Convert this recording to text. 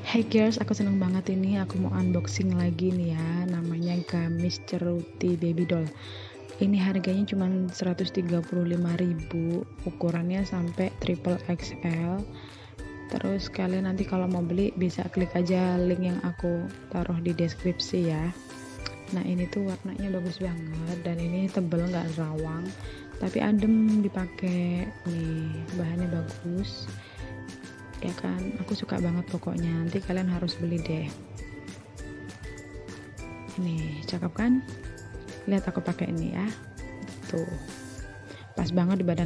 Hey girls, aku seneng banget ini. Aku mau unboxing lagi nih ya. Namanya gamis ceruti baby doll. Ini harganya cuma 135.000. Ukurannya sampai triple XL. Terus kalian nanti kalau mau beli bisa klik aja link yang aku taruh di deskripsi ya. Nah ini tuh warnanya bagus banget dan ini tebel nggak rawang, tapi adem dipakai. Nih bahannya bagus ya kan, aku suka banget pokoknya. Nanti kalian harus beli deh. Ini cakep kan, lihat aku pakai ini ya, tuh pas banget di badan.